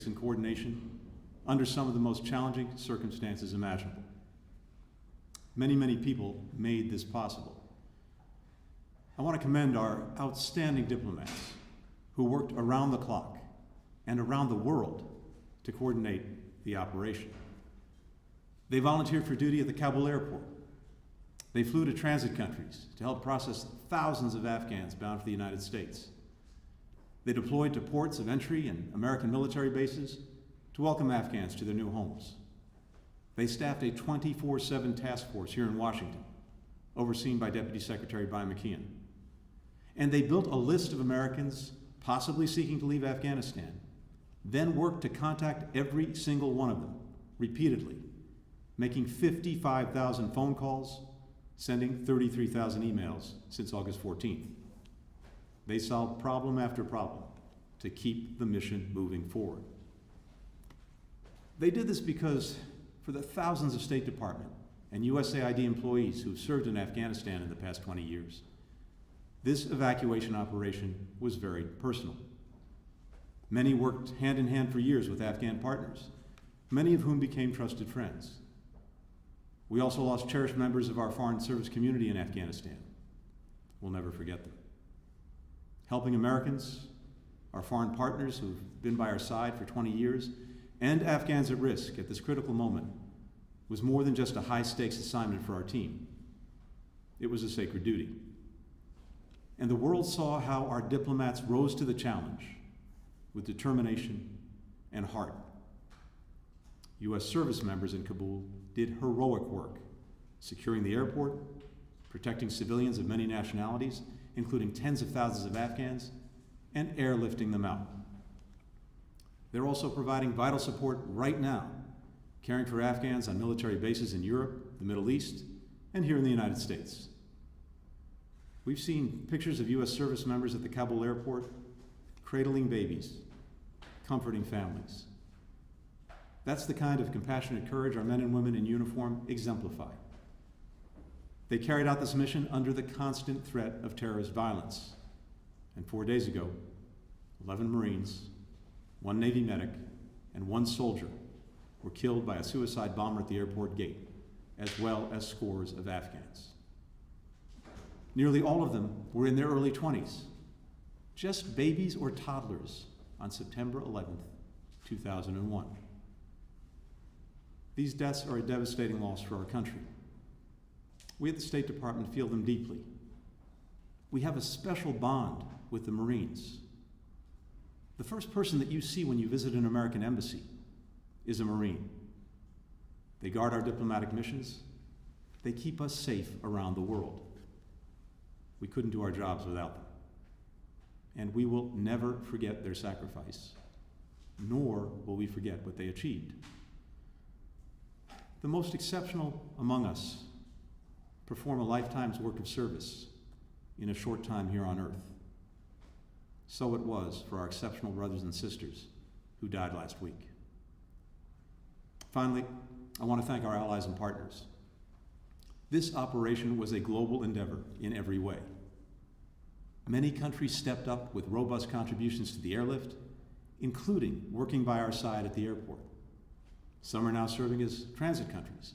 and coordination under some of the most challenging circumstances imaginable. Many people made this possible. I want to commend our outstanding diplomats who worked around the clock and around the world to coordinate the operation. They volunteered for duty at the Kabul airport. They flew to transit countries to help process thousands of Afghans bound for the United States. They deployed to ports of entry and American military bases to welcome Afghans to their new homes. They staffed a 24/7 task force here in Washington, overseen by Deputy Secretary Brian McKeon. And they built a list of Americans possibly seeking to leave Afghanistan, then worked to contact every single one of them repeatedly, making 55,000 phone calls, sending 33,000 emails since August 14th. They solved problem after problem to keep the mission moving forward. They did this because for the thousands of State Department and USAID employees who've served in Afghanistan in the past 20 years, this evacuation operation was very personal. Many worked hand in hand for years with Afghan partners, many of whom became trusted friends. We also lost cherished members of our foreign service community in Afghanistan. We'll never forget them. Helping Americans, our foreign partners who've been by our side for 20 years, and Afghans at risk at this critical moment was more than just a high-stakes assignment for our team. It was a sacred duty. And the world saw how our diplomats rose to the challenge with determination and heart. U.S. service members in Kabul did heroic work, securing the airport, protecting civilians of many nationalities, including tens of thousands of Afghans, and airlifting them out. They're also providing vital support right now, caring for Afghans on military bases in Europe, the Middle East, and here in the United States. We've seen pictures of U.S. service members at the Kabul airport cradling babies, comforting families. That's the kind of compassionate courage our men and women in uniform exemplify. They carried out this mission under the constant threat of terrorist violence. And 4 days ago, 11 Marines, 1 Navy medic, and 1 soldier were killed by a suicide bomber at the airport gate, as well as scores of Afghans. Nearly all of them were in their early 20s, just babies or toddlers on September 11th, 2001. These deaths are a devastating loss for our country. We at the State Department feel them deeply. We have a special bond with the Marines. The first person that you see when you visit an American embassy is a Marine. They guard our diplomatic missions. They keep us safe around the world. We couldn't do our jobs without them. And we will never forget their sacrifice, nor will we forget what they achieved. The most exceptional among us perform a lifetime's work of service in a short time here on earth. So it was for our exceptional brothers and sisters who died last week. Finally, I want to thank our allies and partners. This operation was a global endeavor in every way. Many countries stepped up with robust contributions to the airlift, including working by our side at the airport. Some are now serving as transit countries,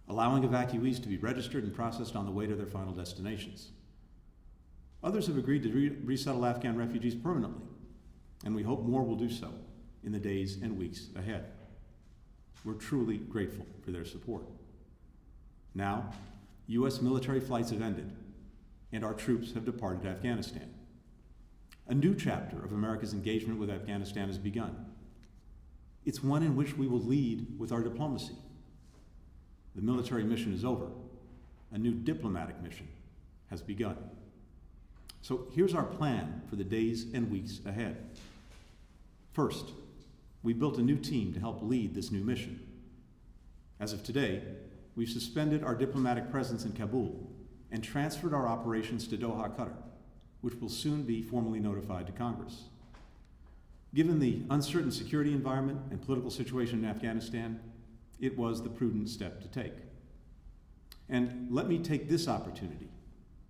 allowing evacuees to be registered and processed on the way to their final destinations. Others have agreed to resettle Afghan refugees permanently, and we hope more will do so in the days and weeks ahead. We're truly grateful for their support. Now, U.S. military flights have ended, and our troops have departed Afghanistan. A new chapter of America's engagement with Afghanistan has begun. It's one in which we will lead with our diplomacy. The military mission is over. A new diplomatic mission has begun. So here's our plan for the days and weeks ahead. First, we built a new team to help lead this new mission. As of today, we've suspended our diplomatic presence in Kabul and transferred our operations to Doha, Qatar, which will soon be formally notified to Congress. Given the uncertain security environment and political situation in Afghanistan, it was the prudent step to take. And let me take this opportunity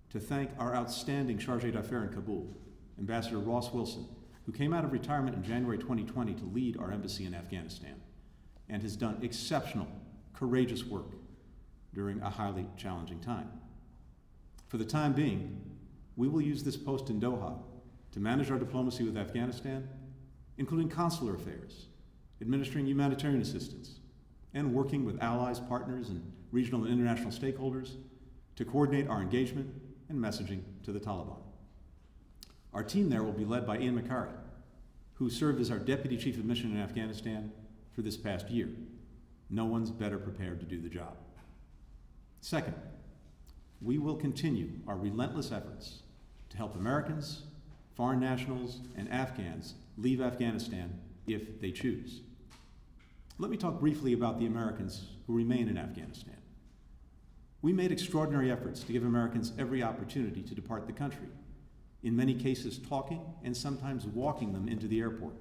to thank our outstanding Chargé d'Affaires in Kabul, Ambassador Ross Wilson, who came out of retirement in January 2020 to lead our embassy in Afghanistan and has done exceptional, courageous work during a highly challenging time. For the time being, we will use this post in Doha to manage our diplomacy with Afghanistan, including consular affairs, administering humanitarian assistance, and working with allies, partners, and regional and international stakeholders to coordinate our engagement and messaging to the Taliban. Our team there will be led by Ian McCarry, who served as our Deputy Chief of Mission in Afghanistan for this past year. No one's better prepared to do the job. Second, we will continue our relentless efforts to help Americans, foreign nationals, and Afghans leave Afghanistan if they choose. Let me talk briefly about the Americans who remain in Afghanistan. We made extraordinary efforts to give Americans every opportunity to depart the country, in many cases talking and sometimes walking them into the airport.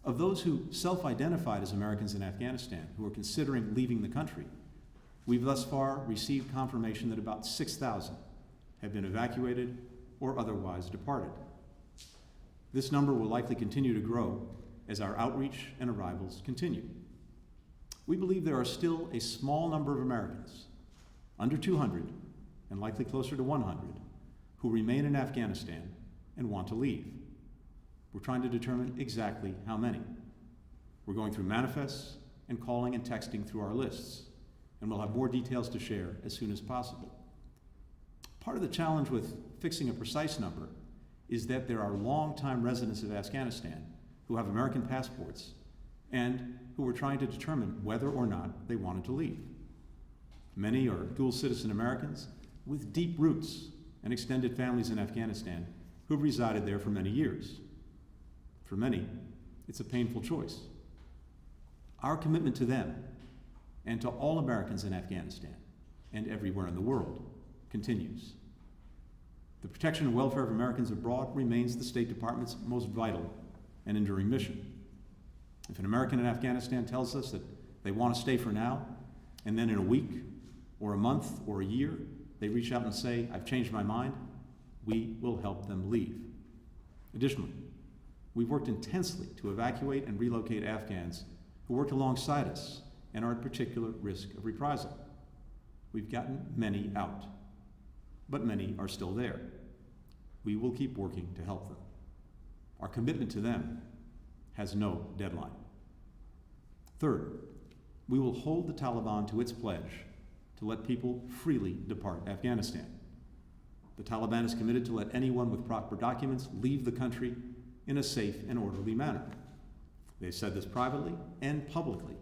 Of those who self-identified as Americans in Afghanistan who are considering leaving the country, we've thus far received confirmation that about 6,000 have been evacuated or otherwise departed. This number will likely continue to grow as our outreach and arrivals continue. We believe there are still a small number of Americans, under 200 and likely closer to 100, who remain in Afghanistan and want to leave. We're trying to determine exactly how many. We're going through manifests and calling and texting through our lists, and we'll have more details to share as soon as possible. Part of the challenge with fixing a precise number is that there are longtime residents of Afghanistan who have American passports and who are trying to determine whether or not they wanted to leave. Many are dual citizen Americans with deep roots and extended families in Afghanistan who've resided there for many years. For many, it's a painful choice. Our commitment to them and to all Americans in Afghanistan and everywhere in the world continues. The protection and welfare of Americans abroad remains the State Department's most vital and enduring mission. If an American in Afghanistan tells us that they want to stay for now, and then in a week or a month or a year, they reach out and say, "I've changed my mind," we will help them leave. Additionally, we've worked intensely to evacuate and relocate Afghans who worked alongside us and are at particular risk of reprisal. We've gotten many out, but many are still there. We will keep working to help them. Our commitment to them has no deadline. Third, we will hold the Taliban to its pledge to let people freely depart Afghanistan. The Taliban is committed to let anyone with proper documents leave the country in a safe and orderly manner. They've said this privately and publicly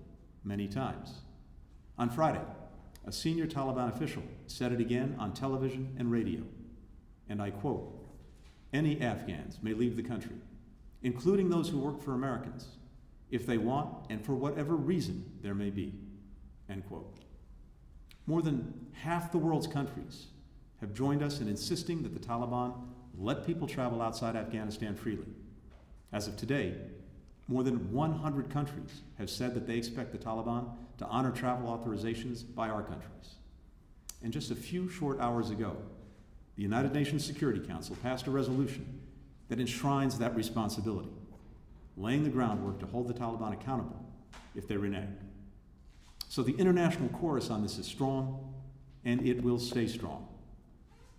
many times. On Friday, a senior Taliban official said it again on television and radio, and I quote, "Any Afghans may leave the country, including those who work for Americans, if they want and for whatever reason there may be," end quote. More than half the world's countries have joined us in insisting that the Taliban let people travel outside Afghanistan freely. As of today, more than 100 countries have said that they expect the Taliban to honor travel authorizations by our countries. And just a few short hours ago, the United Nations Security Council passed a resolution that enshrines that responsibility, laying the groundwork to hold the Taliban accountable if they renege. So the international chorus on this is strong, and it will stay strong.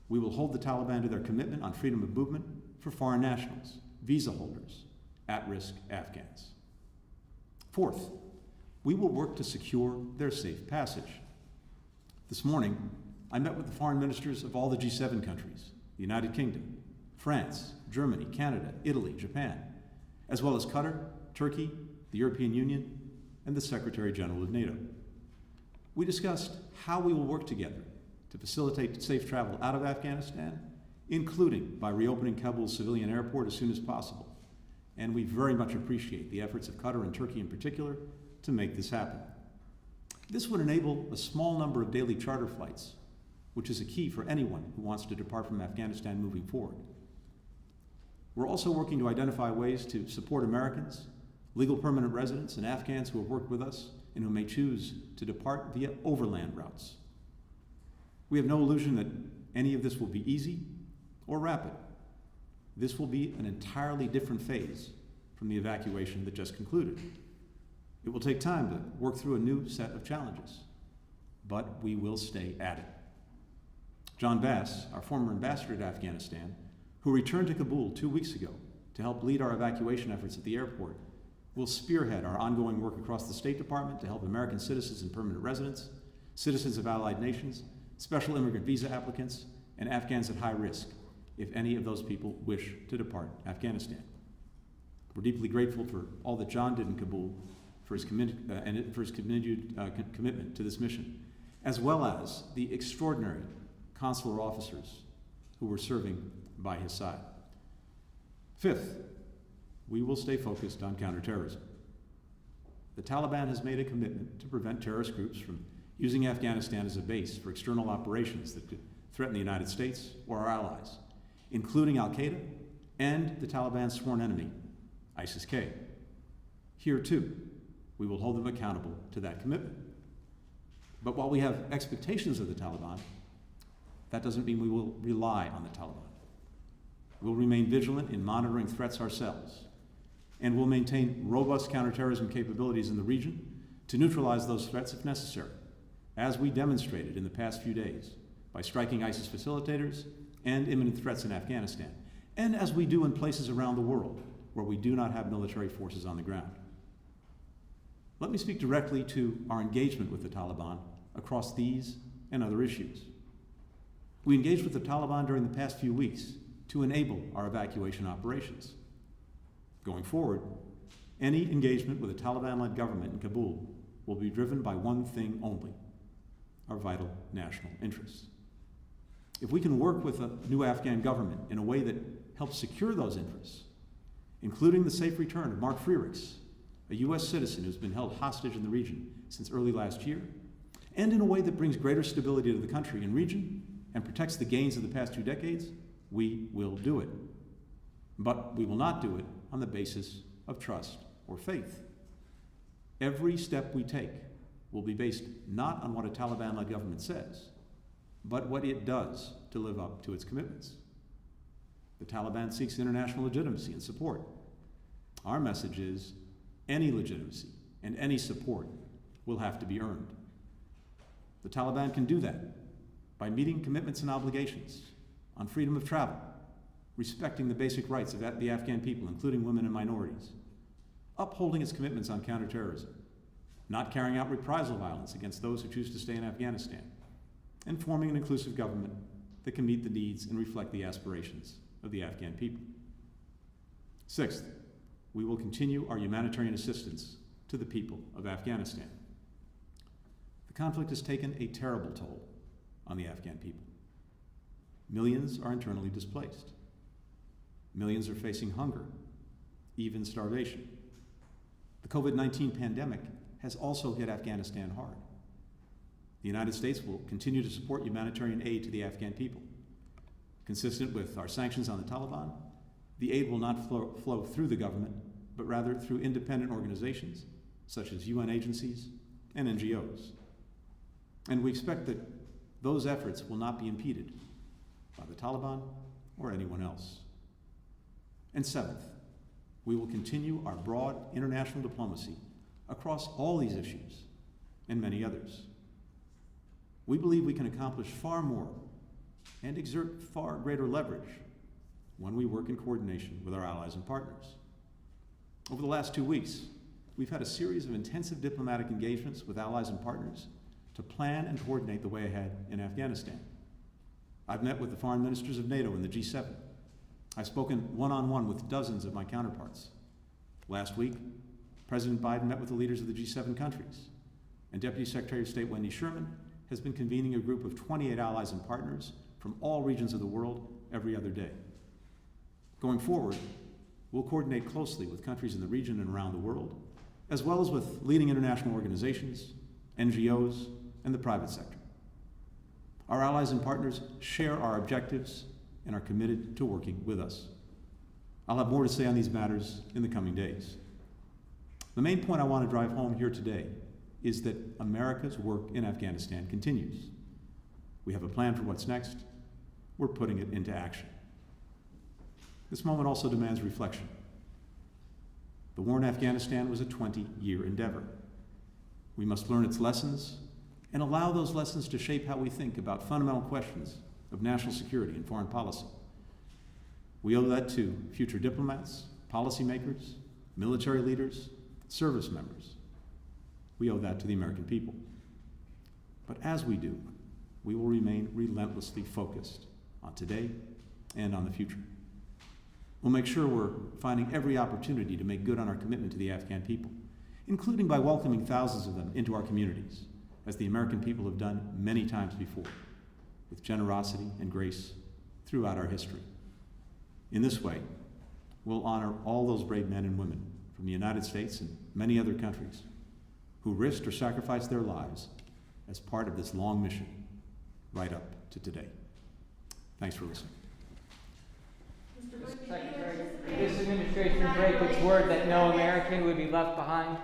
We will hold the Taliban to their commitment on freedom of movement for foreign nationals, visa holders, at-risk Afghans. Fourth, we will work to secure their safe passage. This morning, I met with the foreign ministers of all the G7 countries, the United Kingdom, France, Germany, Canada, Italy, Japan, as well as Qatar, Turkey, the European Union, and the Secretary General of NATO. We discussed how we will work together to facilitate safe travel out of Afghanistan, including by reopening Kabul's civilian airport as soon as possible. And we very much appreciate the efforts of Qatar and Turkey in particular to make this happen. This would enable a small number of daily charter flights, which is a key for anyone who wants to depart from Afghanistan moving forward. We're also working to identify ways to support Americans, legal permanent residents, and Afghans who have worked with us and who may choose to depart via overland routes. We have no illusion that any of this will be easy or rapid. this will be an entirely different phase from the evacuation that just concluded. It will take time to work through a new set of challenges, but we will stay at it. John Bass, our former ambassador to Afghanistan, who returned to Kabul 2 weeks ago to help lead our evacuation efforts at the airport, will spearhead our ongoing work across the State Department to help American citizens and permanent residents, citizens of allied nations, special immigrant visa applicants, and Afghans at high risk, if any of those people wish to depart Afghanistan. We're deeply grateful for all that John did in Kabul, for his continued commitment to this mission, as well as the extraordinary consular officers who were serving by his side. Fifth, we will stay focused on counterterrorism. The Taliban has made a commitment to prevent terrorist groups from using Afghanistan as a base for external operations that could threaten the United States or our allies, including Al-Qaeda and the Taliban's sworn enemy, ISIS-K. Here, too, we will hold them accountable to that commitment. But while we have expectations of the Taliban, that doesn't mean we will rely on the Taliban. We'll remain vigilant in monitoring threats ourselves, and we'll maintain robust counterterrorism capabilities in the region to neutralize those threats if necessary, as we demonstrated in the past few days by striking ISIS facilitators and imminent threats in Afghanistan, and as we do in places around the world where we do not have military forces on the ground. Let me speak directly to our engagement with the Taliban across these and other issues. We engaged with the Taliban during the past few weeks to enable our evacuation operations. Going forward, any engagement with a Taliban-led government in Kabul will be driven by one thing only: our vital national interests. If we can work with a new Afghan government in a way that helps secure those interests, including the safe return of Mark Frerichs, a U.S. citizen who's been held hostage in the region since early last year, and in a way that brings greater stability to the country and region and protects the gains of the past 2 decades, we will do it. But we will not do it on the basis of trust or faith. Every step we take will be based not on what a Taliban-led government says, but what it does to live up to its commitments. The Taliban seeks international legitimacy and support. Our message is any legitimacy and any support will have to be earned. The Taliban can do that by meeting commitments and obligations on freedom of travel, respecting the basic rights of the Afghan people, including women and minorities, upholding its commitments on counterterrorism, not carrying out reprisal violence against those who choose to stay in Afghanistan, and forming an inclusive government that can meet the needs and reflect the aspirations of the Afghan people. Sixth, we will continue our humanitarian assistance to the people of Afghanistan. The conflict has taken a terrible toll on the Afghan people. Millions are internally displaced. Millions are facing hunger, even starvation. The COVID-19 pandemic has also hit Afghanistan hard. The United States will continue to support humanitarian aid to the Afghan people. Consistent with our sanctions on the Taliban, the aid will not flow through the government, but rather through independent organizations such as UN agencies and NGOs. And we expect that those efforts will not be impeded by the Taliban or anyone else. And seventh, we will continue our broad international diplomacy across all these issues and many others. We believe we can accomplish far more and exert far greater leverage when we work in coordination with our allies and partners. Over the last 2 weeks, we've had a series of intensive diplomatic engagements with allies and partners to plan and coordinate the way ahead in Afghanistan. I've met with the foreign ministers of NATO and the G7. I've spoken one-on-one with dozens of my counterparts. Last week, President Biden met with the leaders of the G7 countries, and Deputy Secretary of State Wendy Sherman has been convening a group of 28 allies and partners from all regions of the world every other day. Going forward, we'll coordinate closely with countries in the region and around the world, as well as with leading international organizations, NGOs, and the private sector. Our allies and partners share our objectives and are committed to working with us. I'll have more to say on these matters in the coming days. The main point I want to drive home here today is that America's work in Afghanistan continues. We have a plan for what's next. We're putting it into action. This moment also demands reflection. The war in Afghanistan was a 20-year endeavor. We must learn its lessons and allow those lessons to shape how we think about fundamental questions of national security and foreign policy. We owe that to future diplomats, policymakers, military leaders, service members. We owe that to the American people. But as we do, we will remain relentlessly focused on today and on the future. We'll make sure we're finding every opportunity to make good on our commitment to the Afghan people, including by welcoming thousands of them into our communities, as the American people have done many times before, with generosity and grace throughout our history. In this way, we'll honor all those brave men and women from the United States and many other countries who risked or sacrificed their lives as part of this long mission right up to today. Thanks for listening. Mr. Secretary, this administration break its word that no American would be left behind.